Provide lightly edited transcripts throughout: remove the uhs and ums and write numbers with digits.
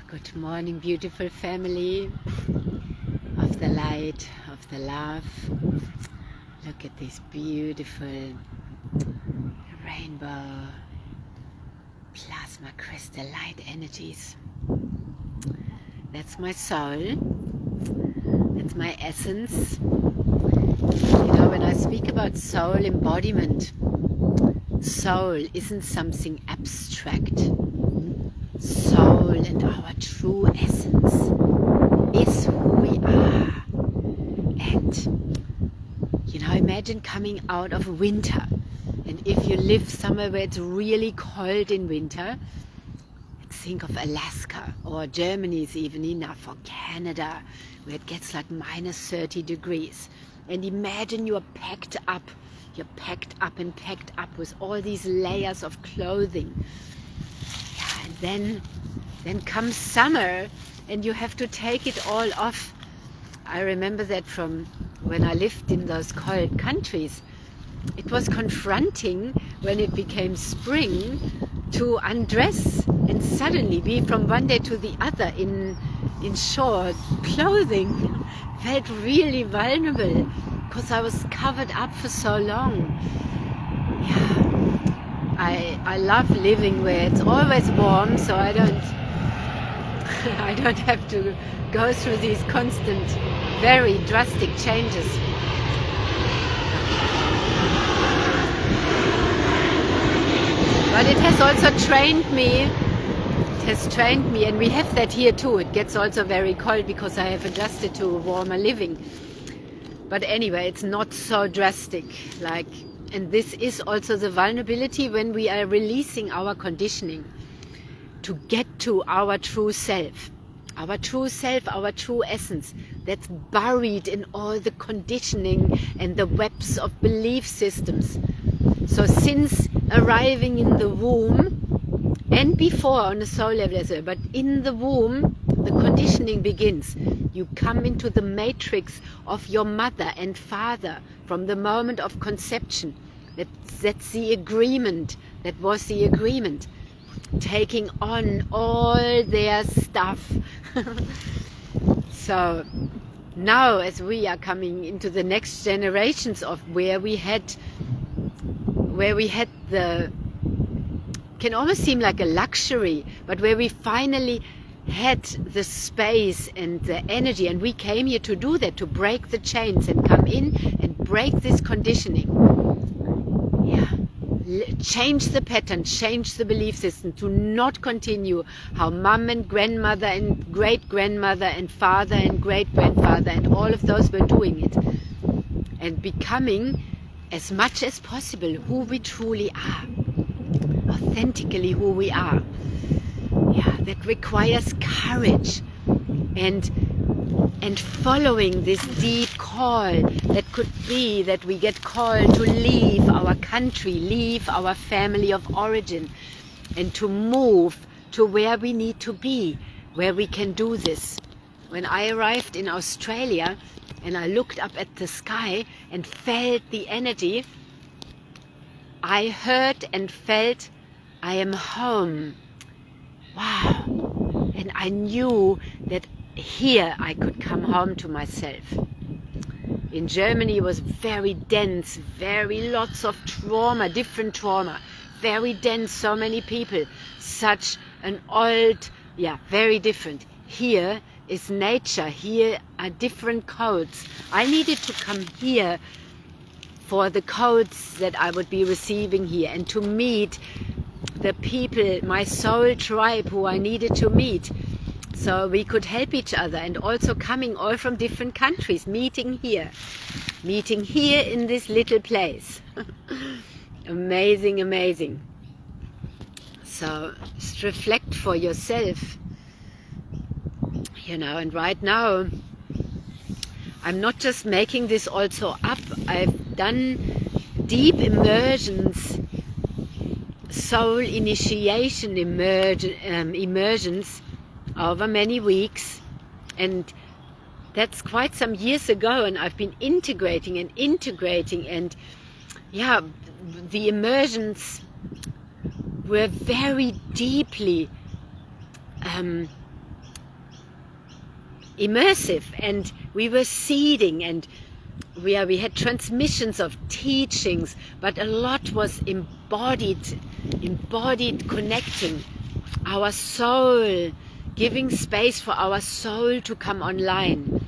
Good morning, beautiful family of the light, of the love. Look at these beautiful rainbow plasma crystal light energies. That's my soul. That's my essence. You know, when I speak about soul embodiment, soul isn't something abstract. Soul and our true essence is who we are. And, you know, imagine coming out of winter. And if you live somewhere where it's really cold in winter, think of Alaska, or Germany is even enough, or Canada, where it gets like minus 30 degrees. And imagine you're packed up and packed up with all these layers of clothing. Yeah, and then comes summer and you have to take it all off. I remember that from when I lived in those cold countries. It was confronting when it became spring to undress and suddenly be from one day to the other in short clothing. Felt really vulnerable because I was covered up for so long. Yeah, I love living where it's always warm, so I don't have to go through these constant, very drastic changes. But it has also trained me. It has trained me, and we have that here too. It gets also very cold because I have adjusted to warmer living. But anyway, it's not so drastic. And this is also the vulnerability when we are releasing our conditioning to get to our true self. Our true self, our true essence, that's buried in all the conditioning and the webs of belief systems. So since arriving in the womb, and before on a soul level as well, but in the womb, the conditioning begins. You come into the matrix of your mother and father from the moment of conception. That's the agreement. That was the agreement. Taking on all their stuff. So now as we are coming into the next generations of where we had the, can almost seem like a luxury, but where we finally had the space and the energy, and we came here to do that, to break the chains and come in and break this conditioning. Yeah, change the pattern, change the belief system, to not continue how mom and grandmother and great-grandmother and father and great-grandfather and all of those were doing it, and becoming as much as possible who we truly are, authentically who we are. Yeah, that requires courage and following this deep call. That could be that we get called to leave our country, leave our family of origin, and to move to where we need to be, where we can do this. When I arrived in Australia and I looked up at the sky and felt the energy, I heard and felt, I am home. Wow. And I knew that here I could come home to myself. In Germany it was very dense, very lots of trauma, different trauma, very dense, so many people, such an old, very different. Here is nature, here are different codes. I needed to come here for the codes that I would be receiving here, and to meet the people, my soul tribe, who I needed to meet, so we could help each other, and also coming all from different countries, meeting here in this little place. Amazing, amazing. So just reflect for yourself, you know. And right now I'm not just making this also up. I've done deep immersions, soul initiation immersions over many weeks, and that's quite some years ago, and I've been integrating, and yeah, the immersions were very deeply immersive, and we were seeding, and we had transmissions of teachings, but a lot was embodied connecting our soul, giving space for our soul to come online,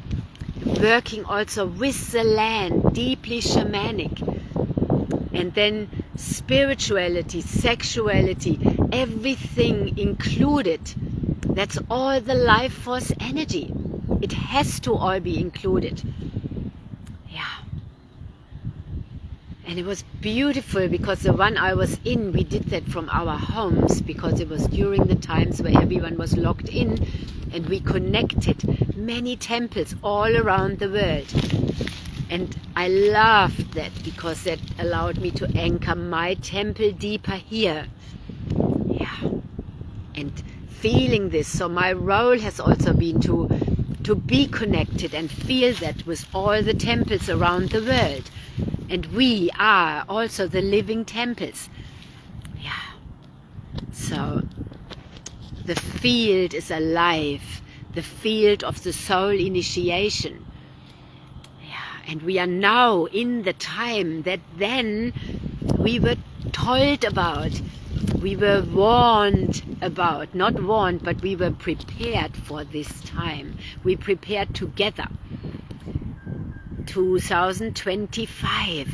working also with the land, deeply shamanic, and then spirituality, sexuality, everything included. That's all the life force energy. It has to all be included. Yeah. And it was beautiful, because the one I was in, we did that from our homes, because it was during the times where everyone was locked in, and we connected many temples all around the world. And I loved that, because that allowed me to anchor my temple deeper here. Yeah. And feeling this. So my role has also been to be connected and feel that with all the temples around the world. And we are also the living temples. Yeah. So the field is alive. The field of the soul initiation. Yeah. And we are now in the time that then we were told about. We were warned about, not warned, but we were prepared for this time. We prepared together. 2025.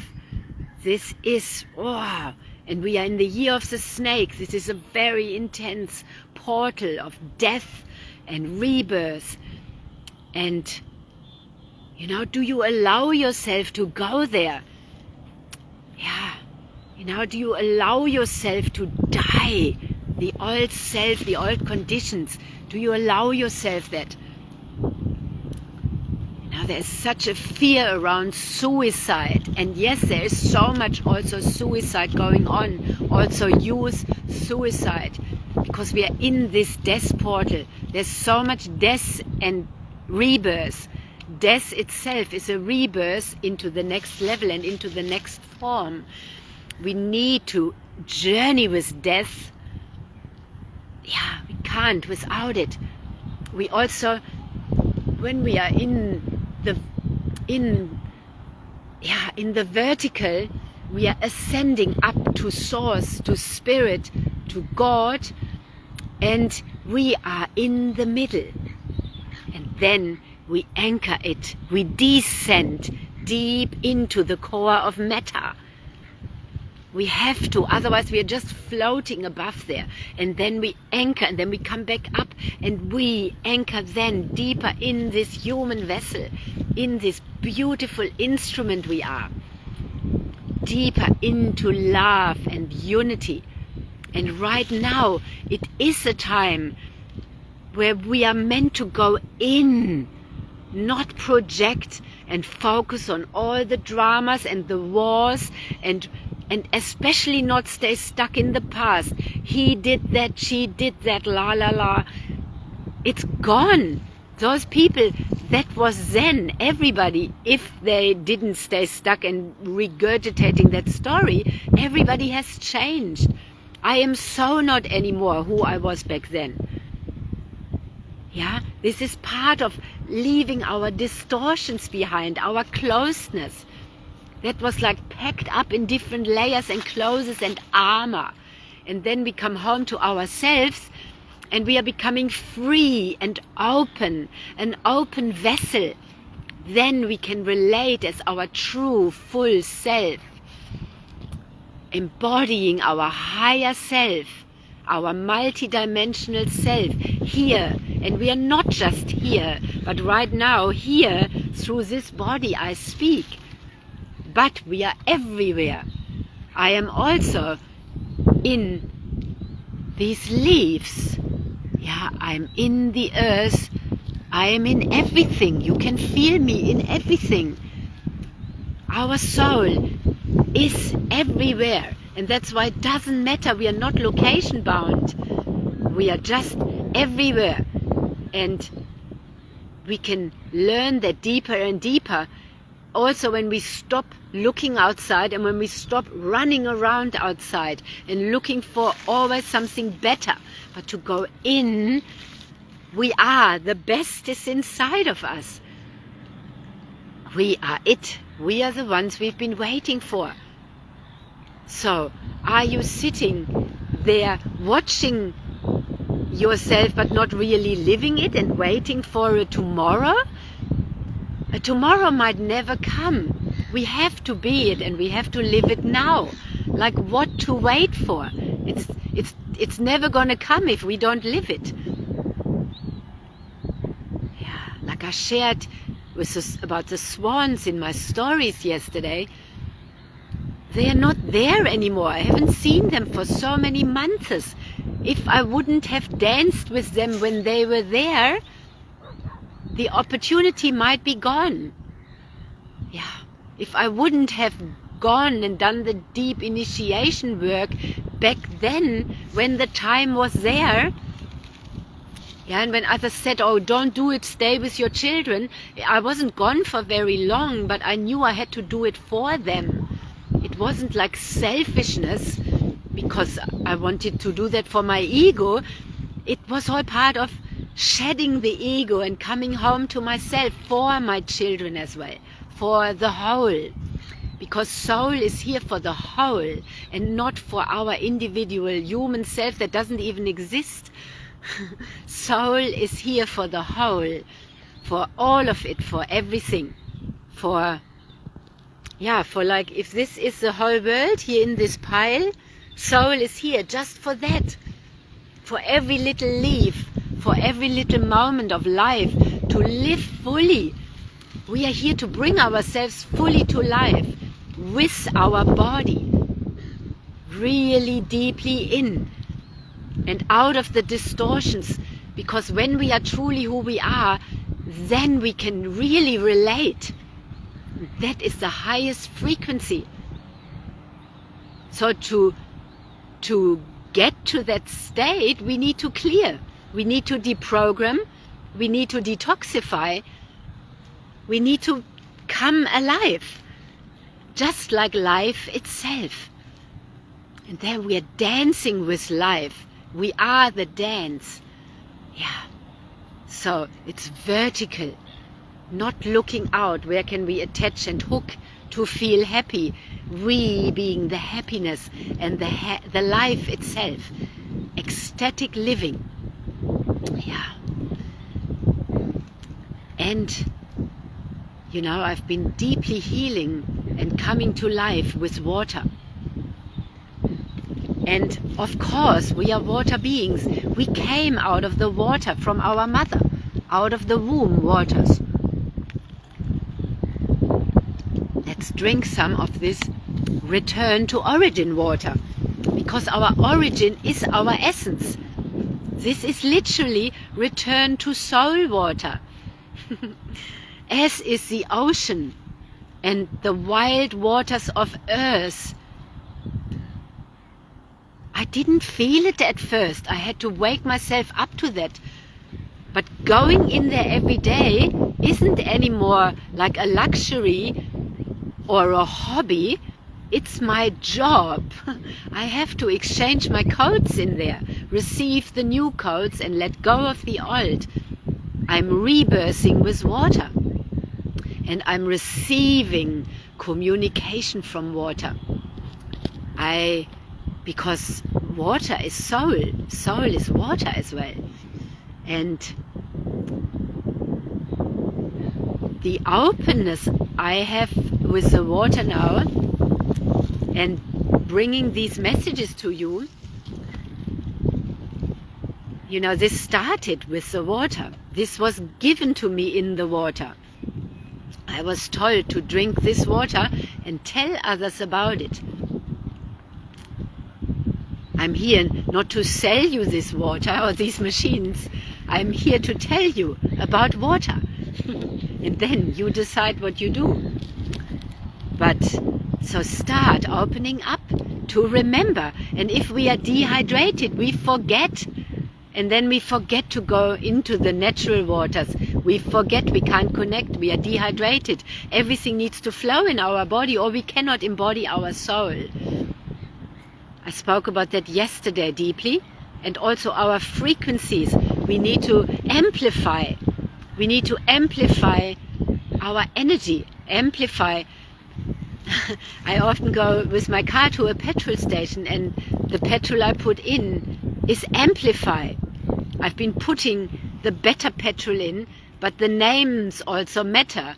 This is, wow. And we are in the year of the snake. This is a very intense portal of death and rebirth. And, you know, do you allow yourself to go there? Yeah. You know, do you allow yourself to die? The old self, the old conditions. Do you allow yourself that? You know, there's such a fear around suicide. And yes, there is so much also suicide going on. Also youth suicide. Because we are in this death portal. There's so much death and rebirth. Death itself is a rebirth into the next level and into the next form. We need to journey with death. Yeah, we can't without it. We also, when we are in the vertical, we are ascending up to source, to spirit, to God, and we are in the middle. And then we anchor it. We descend deep into the core of matter. We have to, otherwise we are just floating above there. And then we anchor, and then we come back up, and we anchor then deeper in this human vessel, in this beautiful instrument we are. Deeper into love and unity. And right now, it is a time where we are meant to go in, not project and focus on all the dramas and the wars, and especially not stay stuck in the past. He did that, she did that, la la la. It's gone. Those people, that was then. Everybody, if they didn't stay stuck and regurgitating that story, everybody has changed. I am so not anymore who I was back then. Yeah, this is part of leaving our distortions behind, our closeness. That was like packed up in different layers and clothes and armor. And then we come home to ourselves, and we are becoming free and open, an open vessel. Then we can relate as our true, full self, embodying our higher self, our multidimensional self here. And we are not just here, but right now here, through this body I speak. But we are everywhere. I am also in these leaves. Yeah, I'm in the earth. I am in everything. You can feel me in everything. Our soul is everywhere. And that's why it doesn't matter. We are not location bound. We are just everywhere. And we can learn that deeper and deeper. also when we stop looking outside and when we stop running around outside and looking for always something better, but to go in, we are, the best is inside of us. We are it. We are the ones we've been waiting for. So, are you sitting there watching yourself but not really living it and waiting for a tomorrow? A tomorrow might never come. We have to be it and we have to live it now. Like what to wait for? It's never gonna come if we don't live it. Yeah, like I shared about the swans in my stories yesterday. They are not there anymore. I haven't seen them for so many months. If I wouldn't have danced with them when they were there, the opportunity might be gone. Yeah, if I wouldn't have gone and done the deep initiation work back then when the time was there, yeah, and when others said, oh, don't do it, stay with your children, I wasn't gone for very long, but I knew I had to do it for them. It wasn't like selfishness because I wanted to do that for my ego. It was all part of shedding the ego and coming home to myself for my children as well, for the whole. Because soul is here for the whole and not for our individual human self that doesn't even exist. Soul is here for the whole, for all of it, for everything. For like if this is the whole world here in this pile, soul is here just for that. For every little leaf, for every little moment of life, to live fully. We are here to bring ourselves fully to life with our body, really deeply in and out of the distortions, because when we are truly who we are, then we can really relate. That is the highest frequency. So to get to that state, we need to clear. We need to deprogram. We need to detoxify. We need to come alive, just like life itself. And then we are dancing with life. We are the dance. Yeah. So it's vertical, not looking out. Where can we attach and hook to feel happy? We being the happiness and the life itself. Ecstatic living. Yeah. And you know, I've been deeply healing and coming to life with water. And of course, we are water beings. We came out of the water from our mother, out of the womb waters. Let's drink some of this return to origin water, because our origin is our essence. This is literally return to soul water. As is the ocean and the wild waters of earth. I didn't feel it at first. I had to wake myself up to that. But going in there every day isn't anymore like a luxury or a hobby. It's my job. I have to exchange my codes in there, receive the new codes and let go of the old. I'm rebirthing with water. And I'm receiving communication from water. Because water is soul. Soul is water as well. And the openness I have with the water now and bringing these messages to you, you know, this started with the water. This was given to me in the water. I was told to drink this water and tell others about it. I'm here not to sell you this water or these machines. I'm here to tell you about water. And then you decide what you do. But so start opening up to remember. And if we are dehydrated, we forget. And then we forget to go into the natural waters. We forget, we can't connect, we are dehydrated. Everything needs to flow in our body or we cannot embody our soul. I spoke about that yesterday deeply. And also our frequencies. We need to amplify. We need to amplify our energy. Amplify. I often go with my car to a petrol station and the petrol I put in is amplify. I've been putting the better petrol in, but the names also matter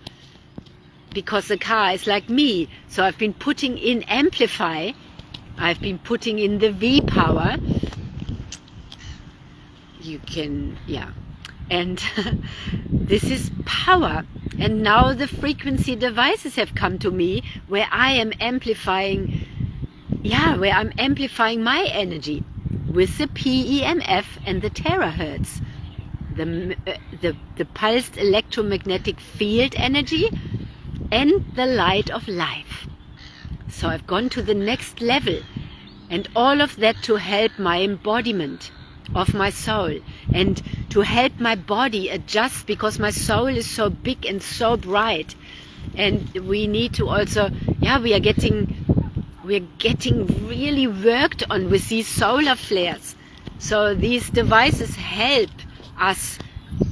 because the car is like me. So I've been putting in amplify. I've been putting in the V power. You can, yeah. And this is power. And now the frequency devices have come to me where I am amplifying, where I'm amplifying my energy with the PEMF and the terahertz, the pulsed electromagnetic field energy and the light of life. So I've gone to the next level, and all of that to help my embodiment of my soul and to help my body adjust, because my soul is so big and so bright. And we need to also, we're getting really worked on with these solar flares. So these devices help us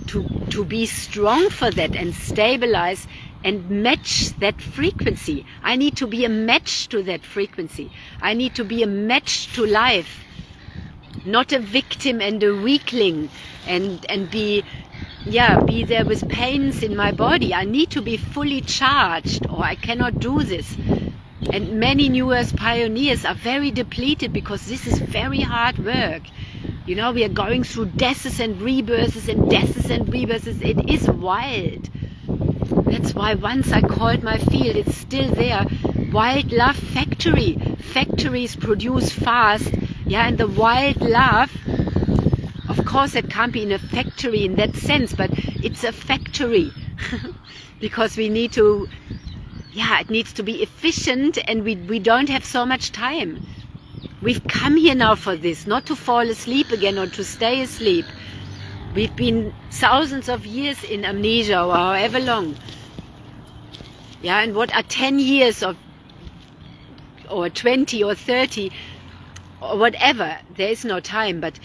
to be strong for that and stabilize and match that frequency. I need to be a match to that frequency. I need to be a match to life, not a victim and a weakling and be there with pains in my body. I need to be fully charged or I cannot do this. And many New Earth pioneers are very depleted because this is very hard work. You know, we are going through deaths and rebirths and deaths and rebirths. It is wild. That's why once I called my field, it's still there, WildLoveFactory. Factories produce fast, and the wild love, of course it can't be in a factory in that sense, but it's a factory. Because we need to, it needs to be efficient, and we don't have so much time. We've come here now for this, not to fall asleep again or to stay asleep. We've been thousands of years in amnesia or however long. And what are 10 years of, or 20 or 30 or whatever, there is no time. But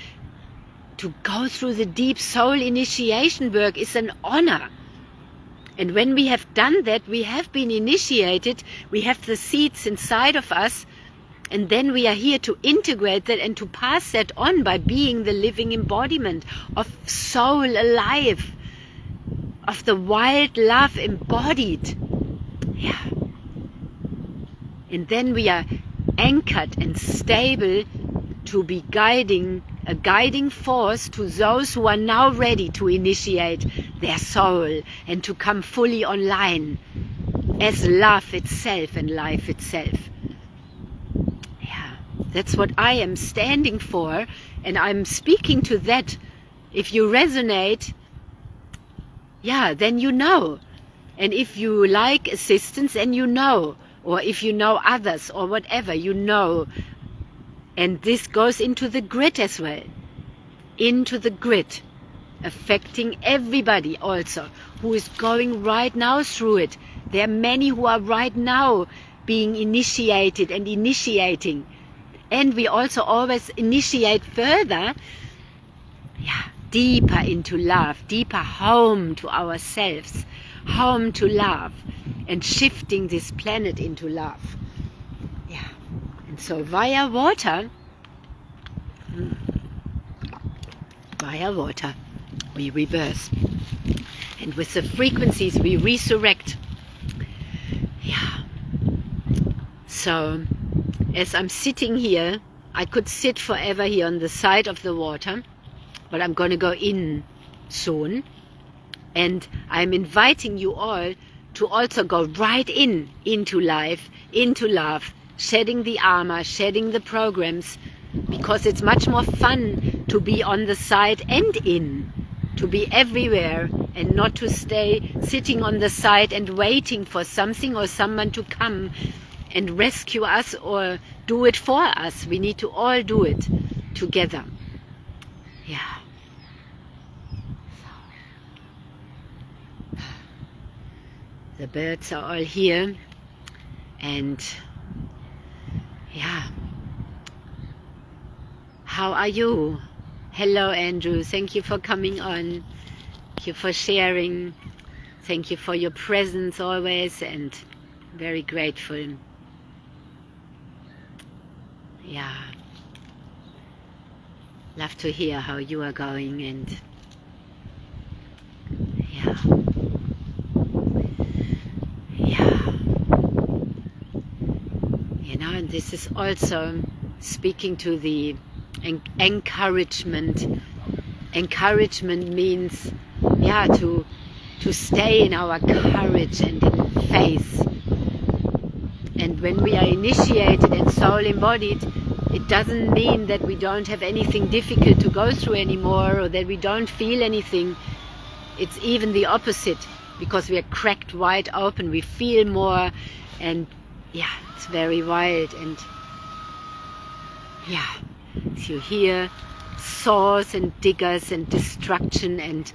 to go through the deep soul initiation work is an honor. And when we have done that, we have been initiated, we have the seeds inside of us, and then we are here to integrate that and to pass that on by being the living embodiment of soul alive, of the wild love embodied. And then we are anchored and stable to be a guiding force to those who are now ready to initiate their soul and to come fully online as love itself and life itself. That's what I am standing for, and I'm speaking to that. If you resonate, then you know. And if you like assistance, then you know. Or if you know others or whatever, you know. And this goes into the grid as well. Into the grid. Affecting everybody also who is going right now through it. There are many who are right now being initiated and initiating. And we also always initiate further, deeper into love, deeper home to ourselves, home to love, and shifting this planet into love. And so via water, we reverse. And with the frequencies, we resurrect. So, as I'm sitting here, I could sit forever here on the side of the water, but I'm going to go in soon. And I'm inviting you all to also go right into life, into love, shedding the armor, shedding the programs, because it's much more fun to be on the side and in, to be everywhere and not to stay sitting on the side and waiting for something or someone to come and rescue us or do it for us. We need to all do it together. The birds are all here, and yeah. How are you? Hello, Andrew. Thank you for coming on. Thank you for sharing. Thank you for your presence always, and very grateful. Yeah. Love to hear how you are going, and yeah. Yeah. You know, and this is also speaking to the encouragement. Encouragement means, yeah, to stay in our courage and in faith. And when we are initiated and soul embodied, it doesn't mean that we don't have anything difficult to go through anymore, or that we don't feel anything. It's even the opposite, because we are cracked wide open. We feel more, and yeah, it's very wild. And yeah, so you hear saws and diggers and destruction and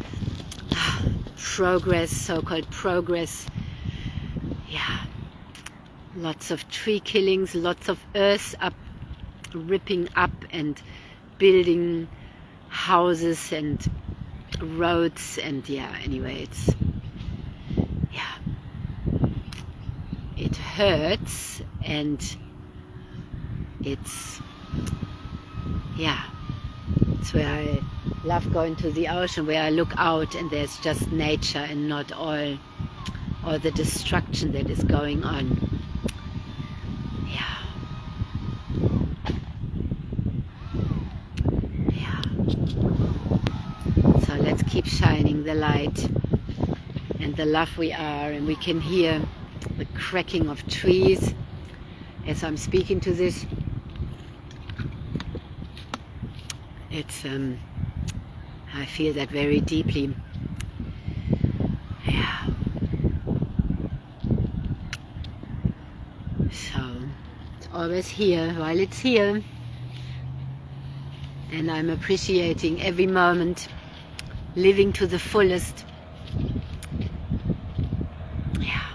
progress, so-called progress. Yeah, lots of tree killings, lots of earth ripping up and building houses and roads, and yeah, anyway, it's, yeah, it hurts, and it's, yeah, it's where I love going to the ocean, where I look out and there's just nature and not all the destruction that is going on. Yeah. Yeah. So let's keep shining the light and the love we are, and we can hear the cracking of trees as I'm speaking to this. It's I feel that very deeply. Yeah. So it's always here while it's here, and I'm appreciating every moment, living to the fullest. Yeah.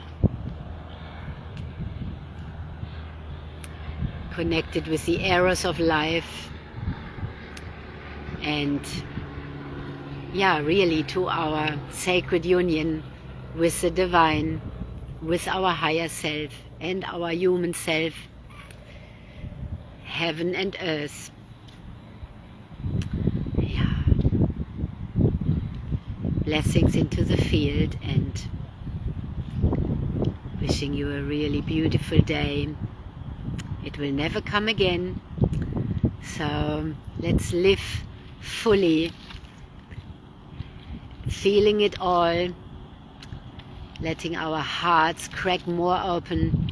Connected with the eros of life, and yeah, really to our sacred union with the divine, with our higher self and our human self, heaven and earth. Yeah. Blessings into the field, and wishing you a really beautiful day. It will never come again, so let's live fully, feeling it all, letting our hearts crack more open,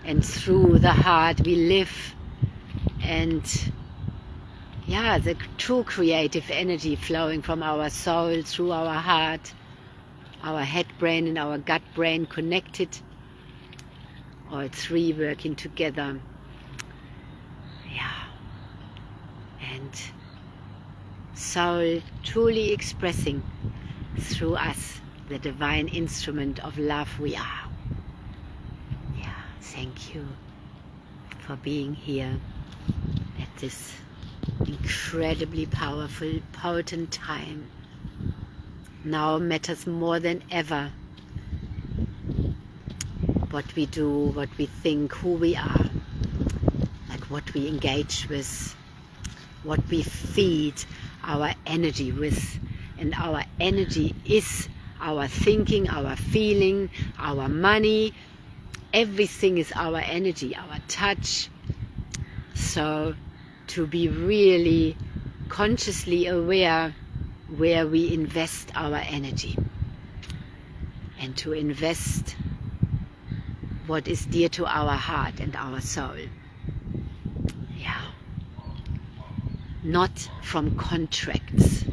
and through the heart we live, and yeah, the true creative energy flowing from our soul through our heart, our head brain and our gut brain connected, all three working together. Yeah. And soul truly expressing through us the divine instrument of love we are. Yeah, thank you for being here at this incredibly powerful, potent time. Now matters more than ever what we do, what we think, who we are, like what we engage with, what we feed our energy with. And our energy is our thinking, our feeling, our money. Everything is our energy, our touch. So to be really consciously aware where we invest our energy, and to invest what is dear to our heart and our soul. Yeah. Not from contracts.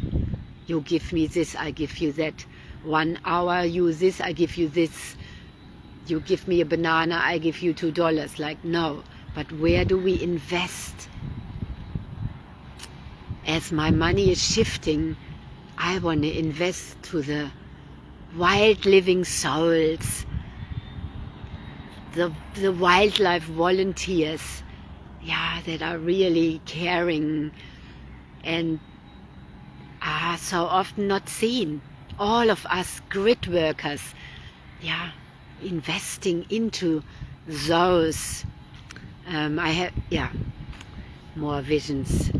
You give me this, I give you that. 1 hour, you this, I give you this. You give me a banana, I give you $2. Like, no. But where do we invest? As my money is shifting, I want to invest to the wild living souls, the wildlife volunteers, that are really caring and are so often not seen. All of us grid workers, investing into those. I have, more visions.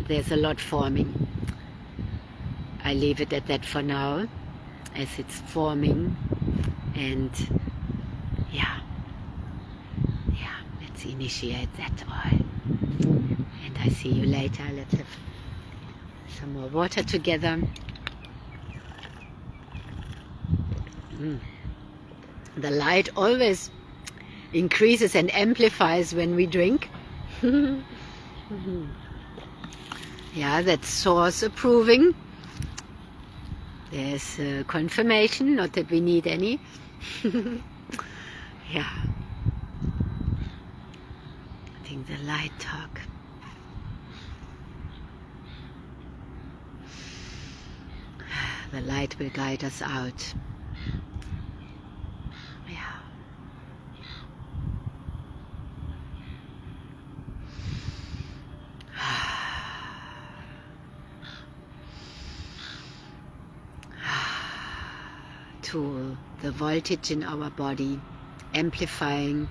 There's a lot forming. I leave it at that for now, as it's forming, and let's initiate that all. And I see you later. Let's have some more water together. The light always increases and amplifies when we drink. That's source approving. There's confirmation, not that we need any. I think the light talk. The light will guide us out. To the voltage in our body, amplifying